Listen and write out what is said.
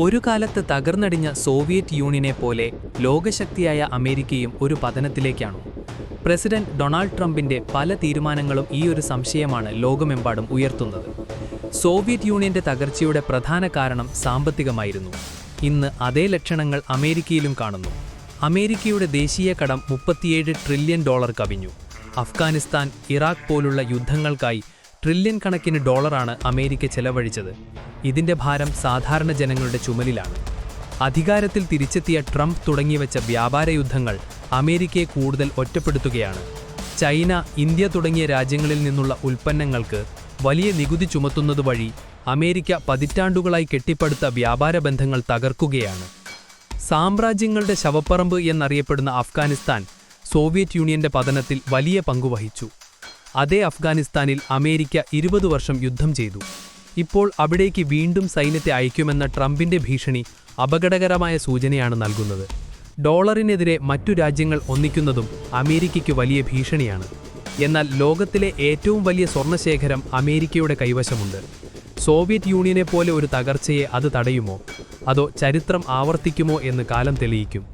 ഒരു കാലത്ത് തകർന്നടിഞ്ഞ സോവിയറ്റ് യൂണിയനെ പോലെ ലോകശക്തിയായ അമേരിക്കയും ഒരു പതനത്തിലേക്കാണോ? പ്രസിഡന്റ് ഡൊണാൾഡ് ട്രംപിന്റെ പല തീരുമാനങ്ങളും ഈ ഒരു സംശയമാണ് ലോകമെമ്പാടും ഉയർത്തുന്നത്. സോവിയറ്റ് യൂണിയന്റെ തകർച്ചയുടെ പ്രധാന കാരണം സാമ്പത്തികമായിരുന്നു. ഇന്ന് അതേ ലക്ഷണങ്ങൾ അമേരിക്കയിലും കാണുന്നു. അമേരിക്കയുടെ ദേശീയ കടം $37 ട്രില്യൺ കവിഞ്ഞു. അഫ്ഗാനിസ്ഥാൻ, ഇറാഖ് പോലുള്ള യുദ്ധങ്ങൾക്കായി ട്രില്യൺ കണക്കിന് ഡോളറാണ് അമേരിക്ക ചെലവഴിച്ചത്. ഇതിന്റെ ഭാരം സാധാരണ ജനങ്ങളുടെ ചുമലിലാണ്. അധികാരത്തിൽ തിരിച്ചെത്തിയ ട്രംപ് തുടങ്ങിവെച്ച വ്യാപാര യുദ്ധങ്ങൾ അമേരിക്കയെ കൂടുതൽ ഒറ്റപ്പെടുത്തുകയാണ്. ചൈന, ഇന്ത്യ തുടങ്ങിയ രാജ്യങ്ങളിൽ നിന്നുള്ള ഉൽപ്പന്നങ്ങൾക്ക് വലിയ നികുതി ചുമത്തുന്നതുവഴി അമേരിക്ക പതിറ്റാണ്ടുകളായി കെട്ടിപ്പടുത്ത വ്യാപാര ബന്ധങ്ങൾ തകർക്കുകയാണ്. സാമ്രാജ്യങ്ങളുടെ ശവപ്പറമ്പ് എന്നറിയപ്പെടുന്ന അഫ്ഗാനിസ്ഥാൻ സോവിയറ്റ് യൂണിയന്റെ പതനത്തിൽ വലിയ പങ്കുവഹിച്ചു. അതേ അഫ്ഗാനിസ്ഥാനിൽ അമേരിക്ക 20 വർഷം യുദ്ധം ചെയ്തു. ഇപ്പോൾ അവിടേക്ക് വീണ്ടും സൈന്യത്തെ അയക്കുമെന്ന ട്രംപിന്റെ ഭീഷണി അപകടകരമായ സൂചനയാണ് നൽകുന്നത്. ഡോളറിനെതിരെ മറ്റു രാജ്യങ്ങൾ ഒന്നിക്കുന്നതും അമേരിക്കയ്ക്ക് വലിയ ഭീഷണിയാണ്. എന്നാൽ ലോകത്തിലെ ഏറ്റവും വലിയ സ്വർണ്ണശേഖരം അമേരിക്കയുടെ കൈവശമുണ്ട്. സോവിയറ്റ് യൂണിയനെ പോലെ ഒരു തകർച്ചയെ അത് തടയുമോ, അതോ ചരിത്രം ആവർത്തിക്കുമോ എന്ന് കാലം തെളിയിക്കും.